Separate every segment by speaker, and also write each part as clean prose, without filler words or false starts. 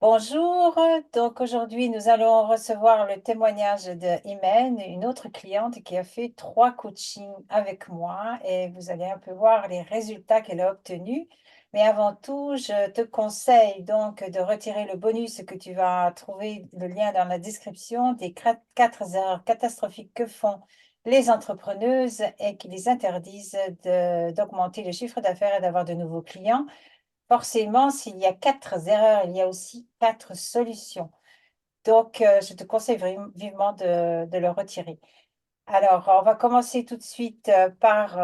Speaker 1: Bonjour, donc aujourd'hui nous allons recevoir le témoignage de Imen, une autre cliente qui a fait 3 coachings avec moi et vous allez un peu voir les résultats qu'elle a obtenus. Mais avant tout, je te conseille donc de retirer le bonus que tu vas trouver le lien dans la description des 4 erreurs catastrophiques que font les entrepreneuses et qui les interdisent d'augmenter le chiffre d'affaires et d'avoir de nouveaux clients. Forcément, s'il y a 4 erreurs, il y a aussi 4 solutions. Donc, je te conseille vivement de le retirer. Alors, on va commencer tout de suite par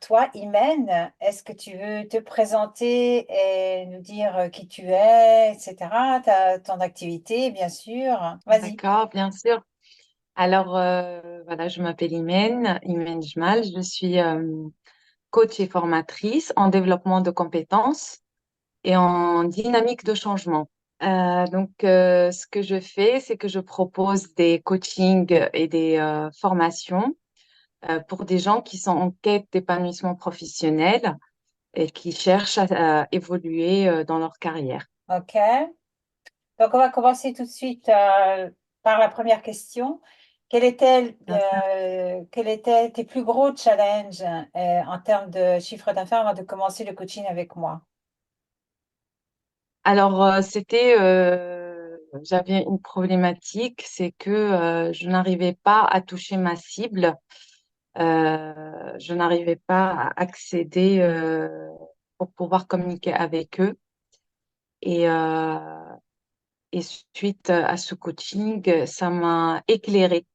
Speaker 1: toi, Imen. Est-ce que tu veux te présenter et nous dire qui tu es, etc. Ton activité, bien sûr. Vas-y.
Speaker 2: D'accord, bien sûr. Alors, voilà, je m'appelle Imen Jmal. Je suis coach et formatrice en développement de compétences et en dynamique de changement. Ce que je fais, c'est que je propose des coachings et des formations pour des gens qui sont en quête d'épanouissement professionnel et qui cherchent à évoluer dans leur carrière.
Speaker 1: OK. Donc, on va commencer tout de suite par la première question. Quels étaient tes plus gros challenges en termes de chiffre d'affaires avant de commencer le coaching avec moi?
Speaker 2: Alors, j'avais une problématique, c'est que je n'arrivais pas à toucher ma cible, je n'arrivais pas à accéder pour pouvoir communiquer avec eux. Et, euh, et suite à ce coaching, ça m'a éclairé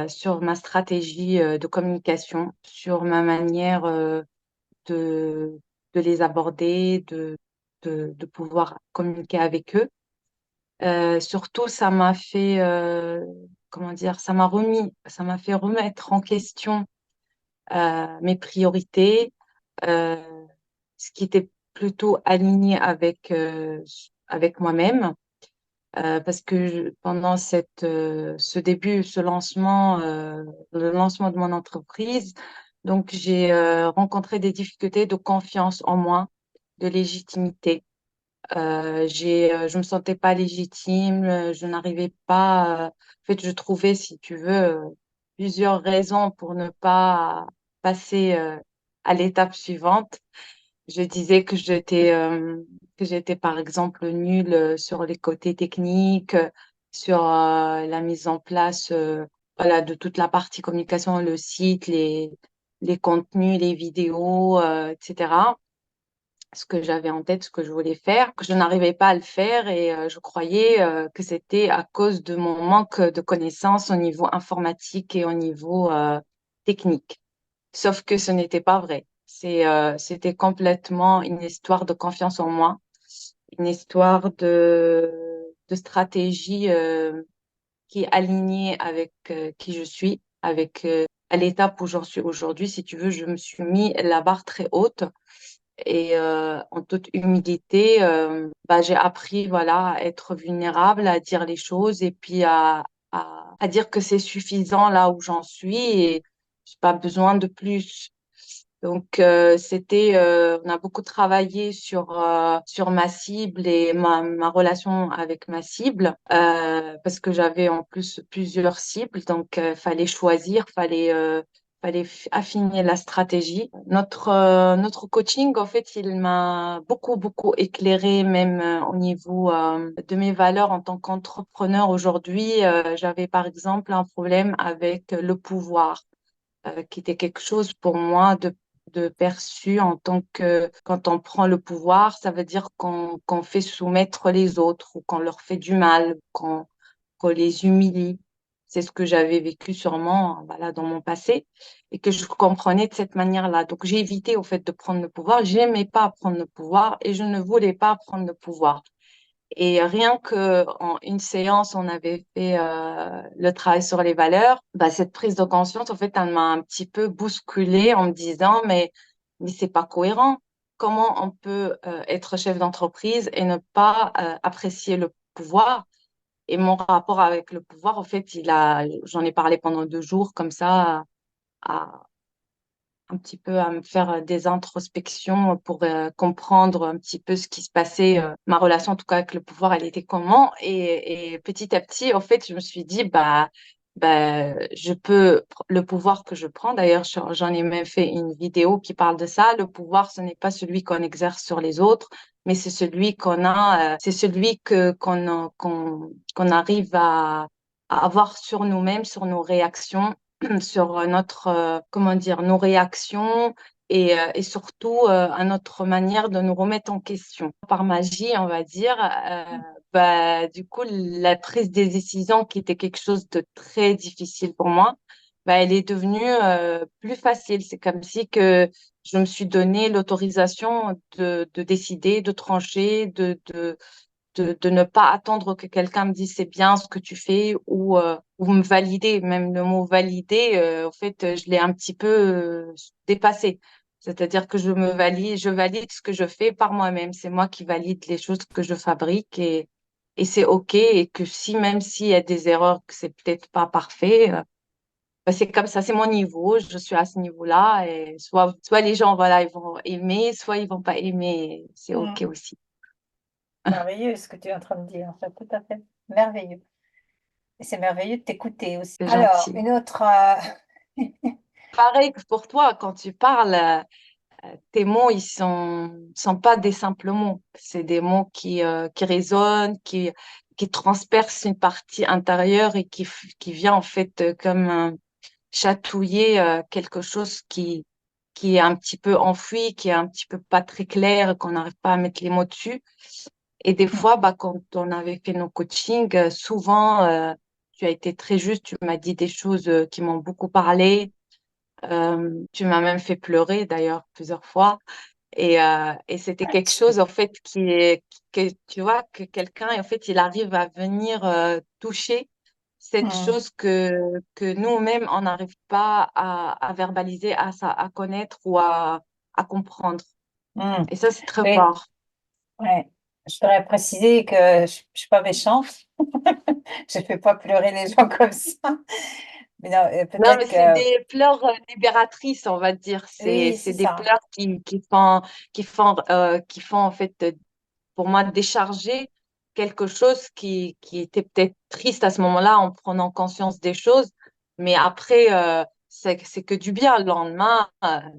Speaker 2: sur ma stratégie de communication, sur ma manière de, de les aborder, de pouvoir communiquer avec eux. Surtout, ça m'a fait, comment dire, ça m'a fait remettre en question mes priorités, euh, ce qui était plutôt aligné avec moi-même. Parce que pendant ce début, le lancement de mon entreprise, donc j'ai rencontré des difficultés de confiance en moi, de légitimité. Je me sentais pas légitime, je n'arrivais pas. En fait, je trouvais, si tu veux, plusieurs raisons pour ne pas passer à l'étape suivante. Je disais que j'étais par exemple nulle sur les côtés techniques, sur la mise en place, voilà, de toute la partie communication, le site, les contenus, les vidéos, etc. Ce que j'avais en tête, ce que je voulais faire, que je n'arrivais pas à le faire et je croyais que c'était à cause de mon manque de connaissances au niveau informatique et au niveau technique. Sauf que ce n'était pas vrai. C'était complètement une histoire de confiance en moi, une histoire de stratégie qui est alignée avec qui je suis, avec à l'étape où j'en suis aujourd'hui. Si tu veux, je me suis mis la barre très haute et en toute humilité, j'ai appris voilà, à être vulnérable, à dire les choses et puis à dire que c'est suffisant là où j'en suis et j'ai pas besoin de plus. Donc, on a beaucoup travaillé sur ma cible et ma relation avec ma cible, parce que j'avais en plus plusieurs cibles, donc fallait choisir, affiner la stratégie. Notre coaching, en fait, il m'a beaucoup éclairé, même au niveau de mes valeurs en tant qu'entrepreneur aujourd'hui. J'avais par exemple un problème avec le pouvoir qui était quelque chose pour moi de perçu en tant que quand on prend le pouvoir, ça veut dire qu'on fait soumettre les autres ou qu'on leur fait du mal, qu'on les humilie. C'est ce que j'avais vécu sûrement voilà, dans mon passé et que je comprenais de cette manière-là. Donc j'ai évité au fait de prendre le pouvoir. J'aimais pas prendre le pouvoir et je ne voulais pas prendre le pouvoir. Et rien que en une séance, on avait fait le travail sur les valeurs. Bah, cette prise de conscience, en fait, elle m'a un petit peu bousculée en me disant, mais c'est pas cohérent. Comment on peut être chef d'entreprise et ne pas apprécier le pouvoir? Et mon rapport avec le pouvoir, en fait, j'en ai parlé pendant 2 jours comme ça à un petit peu à me faire des introspections pour comprendre un petit peu ce qui se passait, ma relation en tout cas avec le pouvoir, elle était comment. Et petit à petit, en fait, je me suis dit, le pouvoir que je prends, d'ailleurs, j'en ai même fait une vidéo qui parle de ça. Le pouvoir, ce n'est pas celui qu'on exerce sur les autres, mais c'est celui qu'on a, c'est celui qu'on arrive à avoir sur nous-mêmes, sur nos réactions, sur notre, comment dire, nos réactions et surtout à notre manière de nous remettre en question. Par magie, on va dire, du coup, la prise des décisions qui était quelque chose de très difficile pour moi, elle est devenue plus facile. C'est comme si que je me suis donné l'autorisation de décider, de trancher, de ne pas attendre que quelqu'un me dise c'est bien ce que tu fais ou me valider. Même le mot valider, en fait, je l'ai un petit peu dépassé. C'est-à-dire que je valide ce que je fais par moi-même. C'est moi qui valide les choses que je fabrique et c'est OK. Et que si, même s'il y a des erreurs, que c'est peut-être pas parfait, c'est comme ça, c'est mon niveau, je suis à ce niveau-là et soit les gens, voilà, ils vont aimer, soit ils vont pas aimer, c'est OK
Speaker 1: Mm.
Speaker 2: aussi.
Speaker 1: Merveilleux ce que tu es en train de dire, en fait, tout à fait. Merveilleux. Et c'est merveilleux de t'écouter aussi.
Speaker 2: C'est
Speaker 1: Alors,
Speaker 2: gentil.
Speaker 1: une autre.
Speaker 2: Pareil que pour toi, quand tu parles, tes mots, sont pas des simples mots. C'est des mots qui résonnent, qui transpercent une partie intérieure et qui vient en fait comme chatouiller quelque chose qui est un petit peu enfoui, qui est un petit peu pas très clair, qu'on n'arrive pas à mettre les mots dessus. Et des fois, quand on avait fait nos coachings, souvent, tu as été très juste, tu m'as dit des choses qui m'ont beaucoup parlé. Tu m'as même fait pleurer d'ailleurs plusieurs fois. Et c'était quelque chose en fait que tu vois que quelqu'un en fait il arrive à venir toucher cette
Speaker 1: Mm,
Speaker 2: chose que nous-mêmes on n'arrive pas à verbaliser, à connaître ou à comprendre.
Speaker 1: mm.
Speaker 2: Et ça c'est très
Speaker 1: Oui,
Speaker 2: fort.
Speaker 1: ouais. Je voudrais préciser que je ne suis pas méchante. Je ne fais pas pleurer les gens comme ça. Mais non,
Speaker 2: Non, mais
Speaker 1: peut-être
Speaker 2: c'est
Speaker 1: que
Speaker 2: des pleurs libératrices, on va dire.
Speaker 1: oui,
Speaker 2: C'est
Speaker 1: c'est
Speaker 2: des
Speaker 1: ça.
Speaker 2: pleurs qui font en fait pour moi, décharger quelque chose qui était peut-être triste à ce moment-là en prenant conscience des choses. Mais après, c'est que du bien. Le lendemain,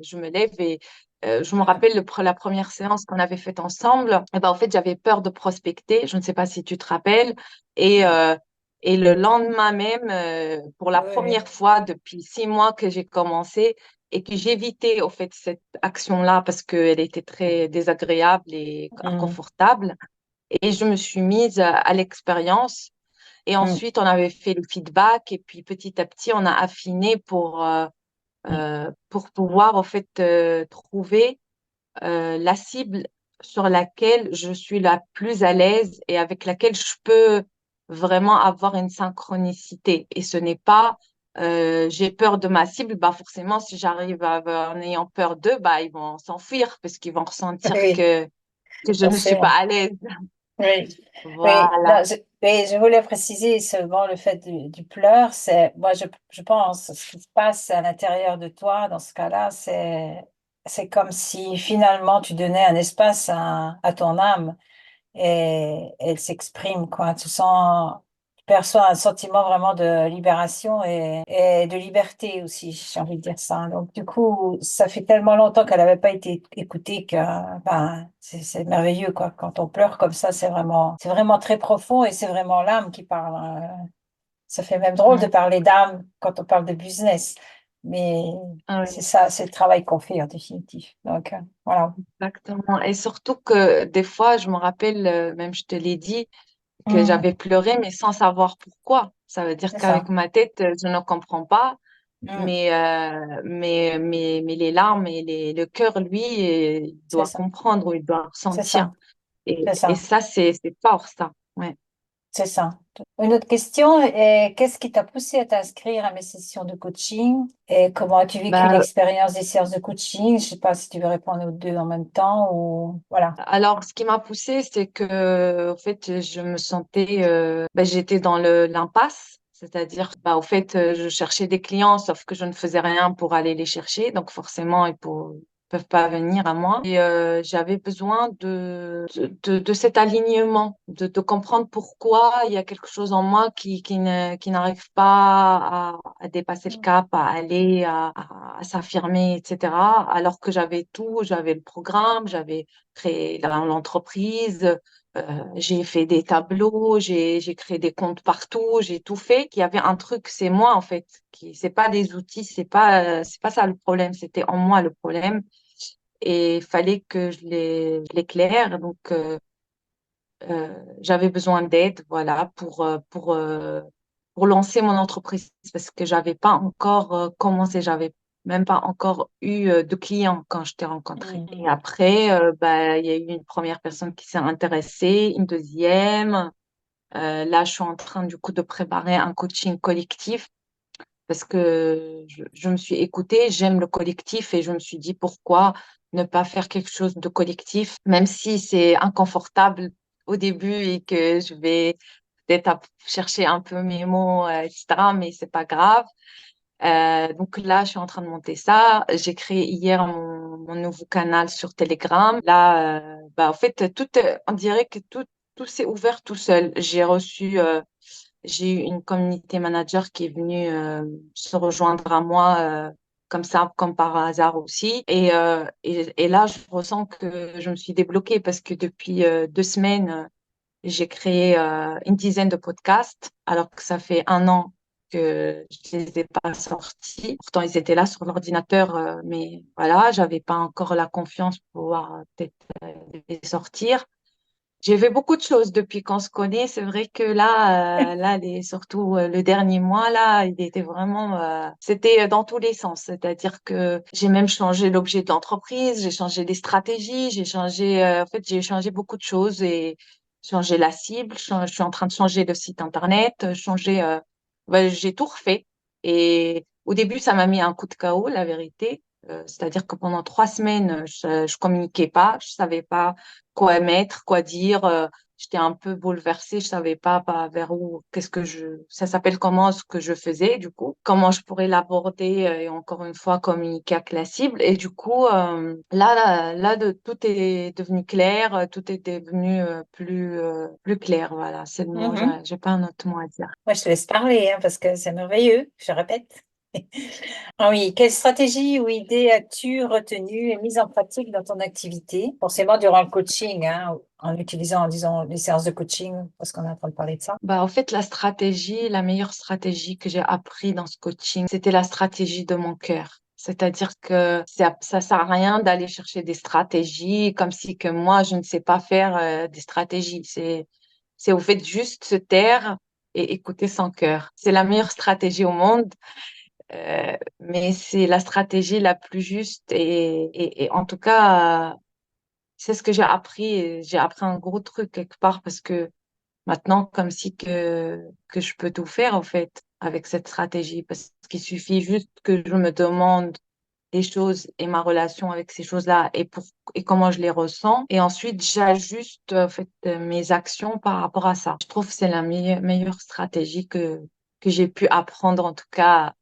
Speaker 2: je me lève et je me
Speaker 1: Mm,
Speaker 2: rappelle la première séance qu'on avait faite ensemble. Et ben, en fait, j'avais peur de prospecter. Je ne sais pas si tu te rappelles. Et,
Speaker 1: mm.
Speaker 2: euh, et le lendemain même, pour la
Speaker 1: Oui, oui.
Speaker 2: première fois depuis 6 mois que j'ai commencé, et que j'évitais au fait cette action-là parce qu'elle était très désagréable et
Speaker 1: Mm,
Speaker 2: inconfortable. Et je me suis mise à l'expérience. Et
Speaker 1: mm,
Speaker 2: ensuite, on avait fait le feedback et puis petit à petit, on a affiné
Speaker 1: mm.
Speaker 2: pour pouvoir en fait trouver la cible sur laquelle je suis la plus à l'aise et avec laquelle je peux vraiment avoir une synchronicité. Et ce n'est pas j'ai peur de ma cible, forcément, si j'arrive en ayant peur d'eux, ils vont s'enfuir parce qu'ils vont ressentir
Speaker 1: Oui,
Speaker 2: que je ne suis pas
Speaker 1: forcément.
Speaker 2: à l'aise.
Speaker 1: Oui, oui.
Speaker 2: Voilà.
Speaker 1: Non, oui, je voulais préciser seulement le fait du pleur, c'est, moi, je pense, ce qui se passe à l'intérieur de toi, dans ce cas-là, c'est comme si finalement tu donnais un espace à ton âme et elle s'exprime, quoi. Tu perçois un sentiment vraiment de libération et de liberté aussi, j'ai envie de dire ça. Donc, du coup, ça fait tellement longtemps qu'elle n'avait pas été écoutée que, ben, c'est merveilleux, quoi. Quand on pleure comme ça, c'est vraiment très profond et c'est vraiment l'âme qui parle. Ça fait même drôle de
Speaker 2: Mm.
Speaker 1: parler d'âme quand on parle de business. Mais
Speaker 2: Ah
Speaker 1: c'est
Speaker 2: oui,
Speaker 1: ça, c'est le travail qu'on fait en définitive. Donc, voilà.
Speaker 2: exactement. Et surtout que des fois, je me rappelle, même je te l'ai dit, que
Speaker 1: Mm,
Speaker 2: j'avais pleuré, mais sans savoir pourquoi. Ça veut dire
Speaker 1: c'est
Speaker 2: qu'avec
Speaker 1: ça.
Speaker 2: ma tête, je ne comprends pas.
Speaker 1: Mm,
Speaker 2: Mais les larmes et le cœur, lui, il
Speaker 1: c'est
Speaker 2: doit
Speaker 1: ça.
Speaker 2: comprendre ou il doit
Speaker 1: C'est
Speaker 2: ressentir.
Speaker 1: ça.
Speaker 2: Et,
Speaker 1: C'est
Speaker 2: et
Speaker 1: ça.
Speaker 2: ça, c'est fort, ça. Ouais.
Speaker 1: C'est ça. Une autre question est, qu'est-ce qui t'a poussé à t'inscrire à mes sessions de coaching et comment as-tu vécu
Speaker 2: Bah,
Speaker 1: l'expérience des séances de coaching? Je sais pas si tu veux répondre aux deux en même temps ou voilà.
Speaker 2: alors, ce qui m'a poussée, c'est que, en fait, je me sentais, j'étais dans l'impasse. C'est-à-dire, au fait, je cherchais des clients, sauf que je ne faisais rien pour aller les chercher. Donc, forcément, peuvent pas venir à moi. Et j'avais besoin de cet alignement, de comprendre pourquoi il y a quelque chose en moi qui n'arrive pas à dépasser le cap, à aller, à s'affirmer, etc. Alors que j'avais tout, j'avais le programme, j'avais créé l'entreprise. J'ai fait des tableaux, j'ai créé des comptes partout, j'ai tout fait. Qu'il y avait un truc, c'est moi en fait, qui c'est pas des outils, c'est pas ça le problème, c'était en moi le problème. Et il fallait que je l'éclaire. Donc j'avais besoin d'aide, voilà, pour lancer mon entreprise parce que j'avais pas encore commencé, j'avais même pas encore eu de clients quand je t'ai rencontré. Et après, il y a eu une première personne qui s'est intéressée, une deuxième. Là, je suis en train du coup de préparer un coaching collectif parce que je me suis écoutée, j'aime le collectif et je me suis dit pourquoi ne pas faire quelque chose de collectif, même si c'est inconfortable au début et que je vais peut-être chercher un peu mes mots, etc., mais c'est pas grave. Donc là, je suis en train de monter ça. J'ai créé hier mon nouveau canal sur Telegram. Là, en fait, on dirait que tout s'est ouvert tout seul. J'ai eu une community manager qui est venue se rejoindre à moi comme ça, comme par hasard aussi. Et là, je ressens que je me suis débloquée parce que depuis 2 semaines, j'ai créé une dizaine de podcasts, alors que ça fait un an que je les ai pas sortis. Pourtant, ils étaient là sur l'ordinateur, mais voilà, j'avais pas encore la confiance pour pouvoir peut-être les sortir. J'ai fait beaucoup de choses depuis qu'on se connaît. C'est vrai que surtout le dernier mois, là, il était vraiment, c'était dans tous les sens. C'est-à-dire que j'ai même changé l'objet de l'entreprise, j'ai changé des stratégies, en fait, j'ai changé beaucoup de choses et changé la cible. Je suis en train de changer le site internet, j'ai tout refait. Et au début, ça m'a mis un coup de chaos, la vérité. C'est-à-dire que pendant 3 semaines, je communiquais pas, je savais pas quoi mettre, quoi dire. J'étais un peu bouleversée, je savais pas vers où, ça s'appelle comment ce que je faisais du coup, comment je pourrais l'aborder et encore une fois communiquer avec la cible. Et du coup, tout est devenu clair, tout est devenu plus clair. Voilà, c'est le mot.
Speaker 1: Mhm.
Speaker 2: J'ai pas un autre mot à dire.
Speaker 1: Moi, je te laisse parler hein, parce que c'est merveilleux, je répète. Ah oui, quelle stratégie ou idée as-tu retenue et mise en pratique dans ton activité? Forcément durant le coaching, hein, en utilisant, disons, les séances de coaching, parce qu'on est en train de parler de ça.
Speaker 2: En fait, la meilleure stratégie que j'ai appris dans ce coaching, c'était la stratégie de mon cœur. C'est-à-dire que ça sert à rien d'aller chercher des stratégies comme si que moi, je ne sais pas faire des stratégies. C'est au fait juste se taire et écouter son cœur. C'est la meilleure stratégie au monde, mais c'est la stratégie la plus juste et en tout cas, c'est ce que j'ai appris. Et j'ai appris un gros truc quelque part parce que maintenant, comme si que je peux tout faire, en fait, avec cette stratégie, parce qu'il suffit juste que je me demande les choses et ma relation avec ces choses-là et comment je les ressens. Et ensuite, j'ajuste, en fait, mes actions par rapport à ça. Je trouve que c'est la meilleure stratégie que j'ai pu apprendre, en tout cas,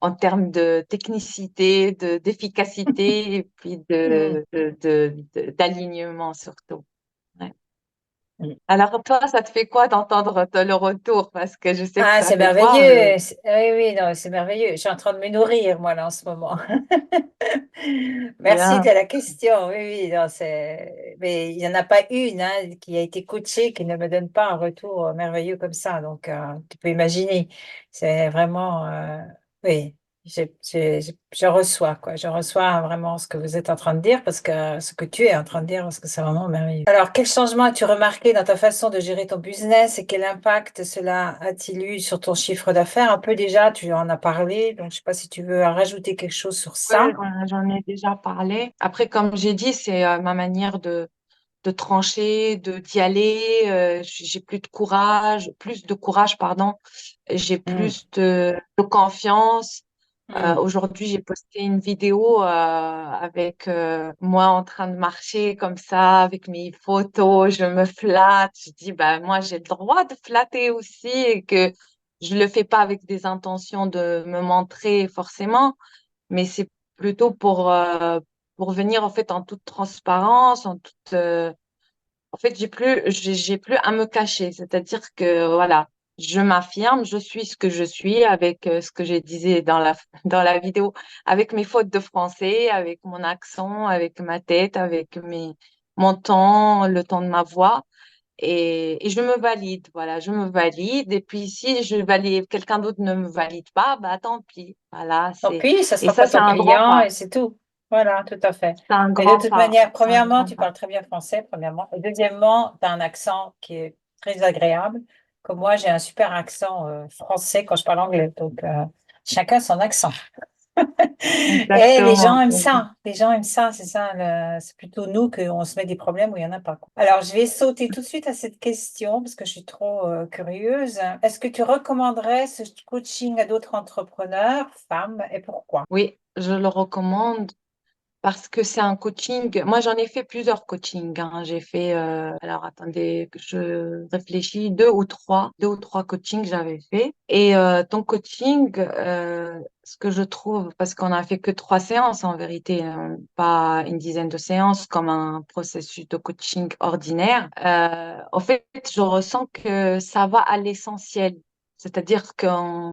Speaker 2: en termes de technicité, d'efficacité et puis
Speaker 1: Hmm.
Speaker 2: d'alignement surtout. Ouais. Alors, toi, ça te fait quoi d'entendre le retour? Parce que je sais que
Speaker 1: Ah,
Speaker 2: ça
Speaker 1: c'est
Speaker 2: fait quoi?
Speaker 1: merveilleux. Oui, oui, non, c'est merveilleux. Je suis en train de me nourrir, moi, là, en ce moment. Merci de
Speaker 2: Bien.
Speaker 1: la question. Oui, oui, non, mais il n'y en a pas une hein, qui a été coachée qui ne me donne pas un retour merveilleux comme ça. Donc, tu peux imaginer. C'est vraiment, oui, je reçois, quoi. Je reçois vraiment ce que vous êtes en train de dire, parce que ce que tu es en train de dire, parce que c'est vraiment merveilleux. Alors, quel changement as-tu remarqué dans ta façon de gérer ton business et quel impact cela a-t-il eu sur ton chiffre d'affaires? Un peu déjà, tu en as parlé, donc je ne sais pas si tu veux rajouter quelque chose sur
Speaker 2: Ouais,
Speaker 1: ça.
Speaker 2: j'en ai déjà parlé. Après, comme j'ai dit, c'est ma manière de trancher, d'y aller. J'ai plus de courage, pardon. J'ai
Speaker 1: Mm,
Speaker 2: plus de confiance.
Speaker 1: mm.
Speaker 2: Aujourd'hui, j'ai posté une vidéo avec moi en train de marcher comme ça, avec mes photos. Je me flatte. Je dis, bah, moi, j'ai le droit de flatter aussi et que je le fais pas avec des intentions de me montrer forcément, mais c'est plutôt pour venir en fait en toute transparence, en fait, j'ai plus à me cacher. C'est-à-dire que, voilà, je m'affirme, je suis ce que je suis avec ce que j'ai disais dans dans la vidéo, avec mes fautes de français, avec mon accent, avec ma tête, avec mon temps, le temps de ma voix. Et je me valide, voilà, je me valide. Et puis, si je valide, quelqu'un d'autre ne me valide pas, bah, tant pis. Voilà,
Speaker 1: Tant pis, ça
Speaker 2: et
Speaker 1: sera
Speaker 2: ça,
Speaker 1: pas
Speaker 2: c'est
Speaker 1: ton
Speaker 2: un grand
Speaker 1: client
Speaker 2: pas.
Speaker 1: et c'est tout. Voilà, tout à fait.
Speaker 2: C'est un
Speaker 1: Et de
Speaker 2: grand
Speaker 1: toute
Speaker 2: pas.
Speaker 1: manière,
Speaker 2: C'est un
Speaker 1: premièrement,
Speaker 2: grand
Speaker 1: tu
Speaker 2: pas.
Speaker 1: parles très bien français, premièrement. Et deuxièmement, tu as un accent qui est très agréable. Comme moi, j'ai un super accent français quand je parle anglais. Donc, chacun son accent. Et les gens
Speaker 2: Exactement.
Speaker 1: aiment ça. Les gens aiment ça. C'est ça. C'est plutôt nous qu'on se met des problèmes où il n'y en a pas, quoi. Alors, je vais sauter tout de suite à cette question parce que je suis trop curieuse. Est-ce que tu recommanderais ce coaching à d'autres entrepreneurs, femmes, et pourquoi?
Speaker 2: Oui, je le recommande. Parce que c'est un coaching. Moi, j'en ai fait plusieurs coachings, hein. J'ai fait, alors attendez, que je réfléchis, deux ou trois coachings j'avais fait. Et ton coaching, ce que je trouve, parce qu'on a fait que trois séances en vérité, hein, pas une dizaine de séances comme un processus de coaching ordinaire. En fait, je ressens que ça va à l'essentiel. C'est-à-dire qu'en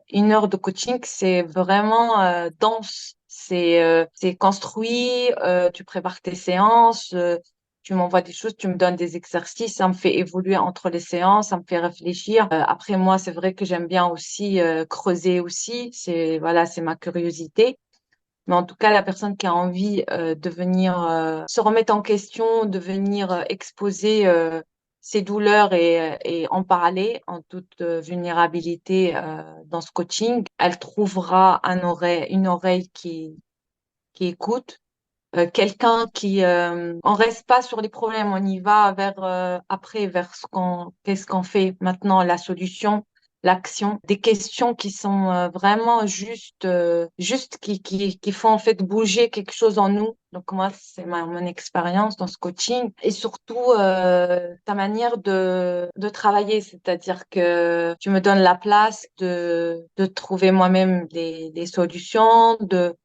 Speaker 2: une heure de coaching, c'est vraiment dense. C'est construit, tu prépares tes séances, tu m'envoies des choses, tu me donnes des exercices, ça me fait évoluer entre les séances, ça me fait réfléchir. Après moi, c'est vrai que j'aime bien aussi creuser aussi, c'est voilà, c'est ma curiosité. Mais en tout cas, la personne qui a envie de venir se remettre en question, de venir exposer ses douleurs et en parler en toute vulnérabilité dans ce coaching, elle trouvera une oreille qui écoute, quelqu'un on reste pas sur les problèmes, on y va vers après vers qu'est-ce qu'on fait maintenant, la solution, l'action, des questions qui sont vraiment juste qui font en fait bouger quelque chose en nous. Donc moi, c'est mon expérience dans ce coaching et surtout ta manière de travailler, c'est-à-dire que tu me donnes la place de trouver moi-même des solutions, de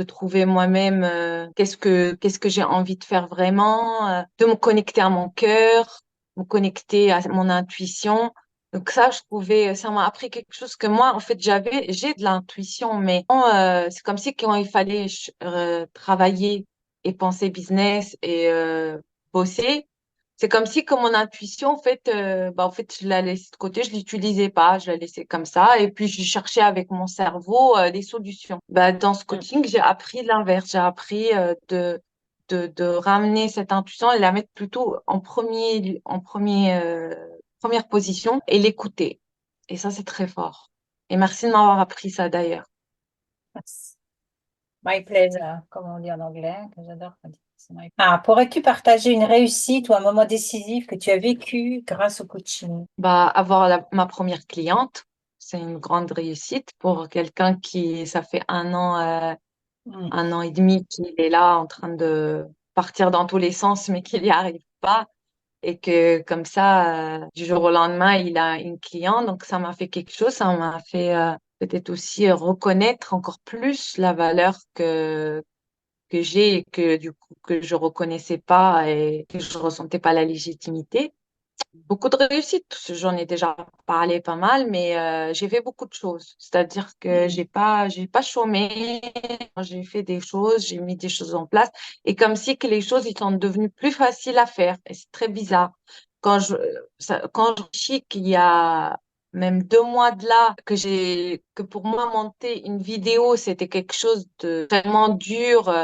Speaker 2: trouver moi-même qu'est-ce que j'ai envie de faire vraiment, de me connecter à mon cœur, me connecter à mon intuition. Donc ça, je trouvais, ça m'a appris quelque chose que moi, en fait, j'ai de l'intuition, mais c'est comme si quand il fallait travailler et penser business et bosser, c'est comme si que mon intuition, en fait, je la laissais de côté, je l'utilisais pas, je la laissais comme ça, et puis je cherchais avec mon cerveau des solutions. Bah, dans ce
Speaker 1: Mm.
Speaker 2: coaching, j'ai appris l'inverse, j'ai appris de ramener cette intuition et la mettre plutôt première position et l'écouter. Et ça, c'est très fort. Et merci de m'avoir appris ça d'ailleurs.
Speaker 1: My pleasure, comme on dit en anglais, que j'adore. Ah, pourrais-tu partager une réussite ou un moment décisif que tu as vécu grâce au coaching?
Speaker 2: Bah, avoir ma première cliente, c'est une grande réussite pour quelqu'un ça fait
Speaker 1: Mm.
Speaker 2: un an et demi qu'il est là en train de partir dans tous les sens, mais qu'il n'y arrive pas. Et que comme ça, du jour au lendemain, il a une cliente. Donc, ça m'a fait quelque chose. Ça m'a fait peut-être aussi reconnaître encore plus la valeur que j'ai et que du coup, que je reconnaissais pas et que je ressentais pas la légitimité. Beaucoup de réussite, j'en ai déjà parlé pas mal, mais j'ai fait beaucoup de choses. C'est-à-dire que
Speaker 1: Mm.
Speaker 2: j'ai pas chômé, j'ai fait des choses, j'ai mis des choses en place, et comme si que les choses ils sont devenues plus faciles à faire. Et c'est très bizarre. Quand je réfléchis qu'il y a même 2 mois de là que pour moi monter une vidéo c'était quelque chose de vraiment dur,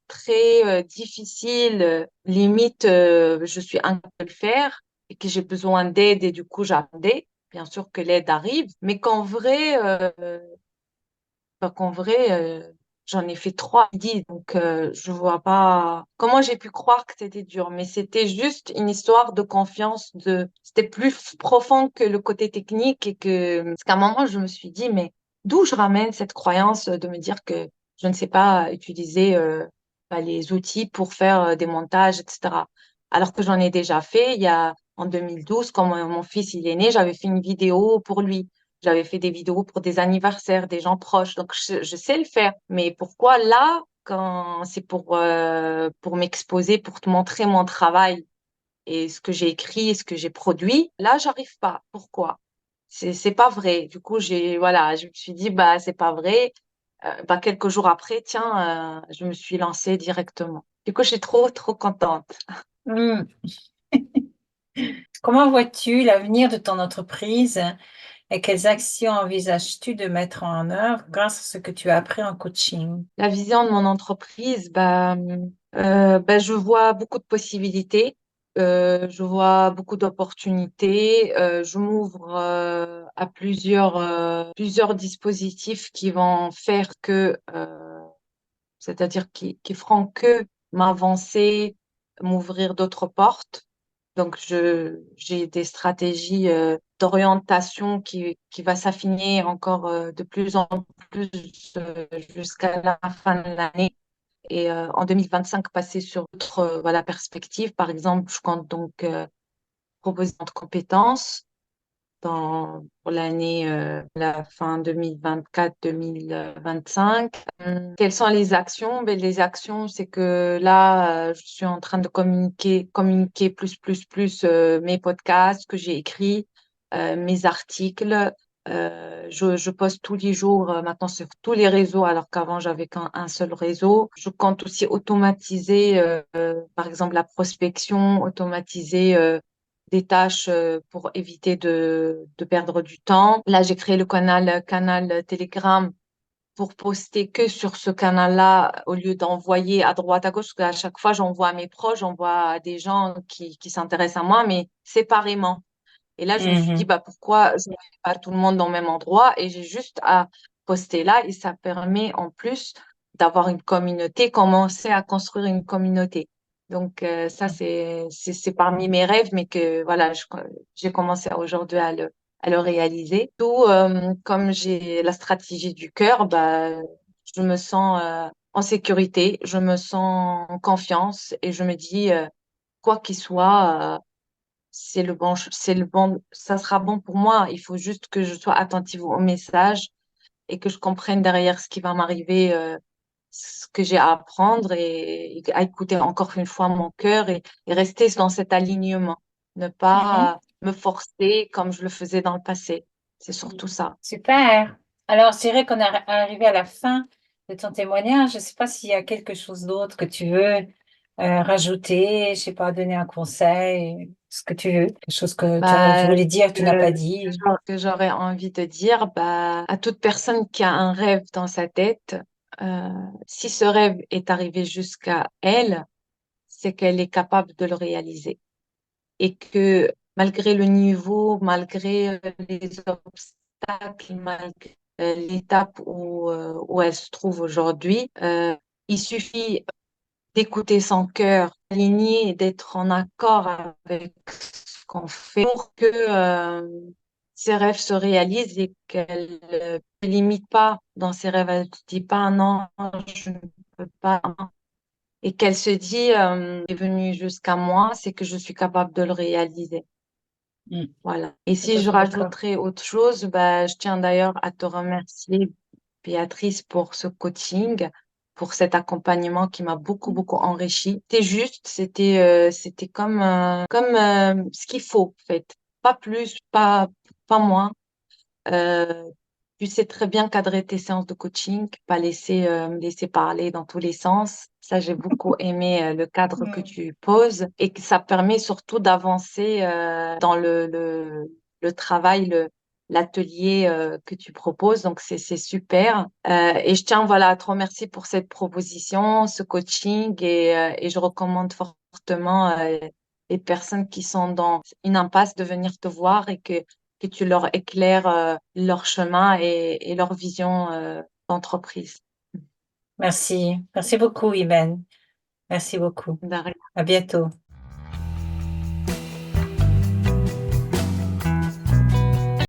Speaker 2: très difficile, limite je suis incapable de le faire et que j'ai besoin d'aide et du coup j'attendais. Bien sûr que l'aide arrive, mais qu'en vrai, j'en ai fait 3, 10, donc je vois pas comment j'ai pu croire que c'était dur. Mais c'était juste une histoire de confiance, c'était plus profond que le côté technique parce qu'à un moment je me suis dit mais d'où je ramène cette croyance de me dire que je ne sais pas utiliser les outils pour faire des montages, etc. Alors que j'en ai déjà fait il y a en 2012 quand mon fils il est né, j'avais fait une vidéo pour lui. J'avais fait des vidéos pour des anniversaires, des gens proches. Donc, je sais le faire. Mais pourquoi là, quand c'est pour m'exposer, pour te montrer mon travail et ce que j'ai écrit et ce que j'ai produit, là, j'arrive pas. Pourquoi? C'est pas vrai. Du coup, voilà, je me suis dit, bah, c'est pas vrai. Bah, quelques jours après, tiens, je me suis lancée directement. Du coup, je suis trop, trop contente.
Speaker 1: Hmm. Comment vois-tu l'avenir de ton entreprise et quelles actions envisages-tu de mettre en œuvre grâce à ce que tu as appris en coaching?
Speaker 2: La vision de mon entreprise, bah, je vois beaucoup de possibilités, je vois beaucoup d'opportunités, je m'ouvre à plusieurs dispositifs qui vont faire c'est-à-dire qui feront que m'avancer, m'ouvrir d'autres portes. Donc, j'ai des stratégies d'orientation qui va s'affiner encore de plus en plus jusqu'à la fin de l'année. Et en 2025, passer sur d'autres voilà, perspectives. Par exemple, je compte donc proposer de compétences pour l'année, la fin 2024-2025. Quelles sont les actions? Ben, les actions, c'est que là, je suis en train de communiquer plus mes podcasts que j'ai écrits, mes articles. Je poste tous les jours maintenant sur tous les réseaux, alors qu'avant, j'avais qu'un seul réseau. Je compte aussi automatiser, par exemple, la prospection, automatiser des tâches pour éviter de perdre du temps. Là, j'ai créé le canal Telegram pour poster que sur ce canal-là au lieu d'envoyer à droite, à gauche, parce qu'à chaque fois, j'envoie à mes proches, j'envoie à des gens qui s'intéressent à moi, mais séparément. Et là, je me suis dit,
Speaker 1: Mhm.
Speaker 2: bah, pourquoi je ne mets pas tout le monde dans le même endroit et j'ai juste à poster là et ça permet en plus d'avoir une communauté, commencer à construire une communauté. Donc, ça, c'est parmi mes rêves, mais que voilà, j'ai commencé aujourd'hui à le réaliser. Tout, comme j'ai la stratégie du cœur, bah, je me sens en sécurité, je me sens en confiance et je me dis, quoi qu'il soit, c'est le bon, ça sera bon pour moi. Il faut juste que je sois attentive au message et que je comprenne derrière ce qui va m'arriver, ce que j'ai à apprendre et à écouter encore une fois mon cœur et rester dans cet alignement. Ne
Speaker 1: Mhm.
Speaker 2: pas me forcer comme je le faisais dans le passé. C'est surtout ça.
Speaker 1: Super. Alors, c'est vrai qu'on est arrivé à la fin de ton témoignage. Je ne sais pas s'il y a quelque chose d'autre que tu veux rajouter, je sais pas, donner un conseil, ce que tu veux, quelque chose que tu
Speaker 2: Bah,
Speaker 1: voulais dire, que tu n'as pas
Speaker 2: que
Speaker 1: dit.
Speaker 2: j'aurais envie de dire, bah, à toute personne qui a un rêve dans sa tête, euh, si ce rêve est arrivé jusqu'à elle, c'est qu'elle est capable de le réaliser. Et que malgré le niveau, malgré les obstacles, malgré l'étape où elle se trouve aujourd'hui, il suffit d'écouter son cœur, aligné et d'être en accord avec ce qu'on fait pour que ses rêves se réalisent et qu'elle ne limite pas dans ses rêves. Elle ne dit pas non, je ne peux pas. Et qu'elle se dit, est venue jusqu'à moi, c'est que je suis capable de le réaliser.
Speaker 1: Mm.
Speaker 2: Voilà. Et
Speaker 1: Tout
Speaker 2: si
Speaker 1: à
Speaker 2: je
Speaker 1: fait d'accord.
Speaker 2: rajouterais autre chose, bah, je tiens d'ailleurs à te remercier, Béatrice, pour ce coaching, pour cet accompagnement qui m'a beaucoup, beaucoup enrichi. C'était juste, c'était comme ce qu'il faut, en fait. Pas plus, pas moins. Euh, Tu sais très bien cadrer tes séances de coaching, pas me laisser parler dans tous les sens. Ça, j'ai beaucoup aimé le cadre que
Speaker 1: Mm.
Speaker 2: tu poses et que ça permet surtout d'avancer dans le travail, l'atelier que tu proposes. Donc, c'est super. Et je tiens, voilà, à te remercier pour cette proposition, ce coaching et je recommande fortement les personnes qui sont dans une impasse de venir te voir et que tu leur éclaires leur chemin et leur vision d'entreprise.
Speaker 1: Merci. Merci beaucoup, Imen. Merci beaucoup.
Speaker 2: D'arrêt.
Speaker 1: À bientôt.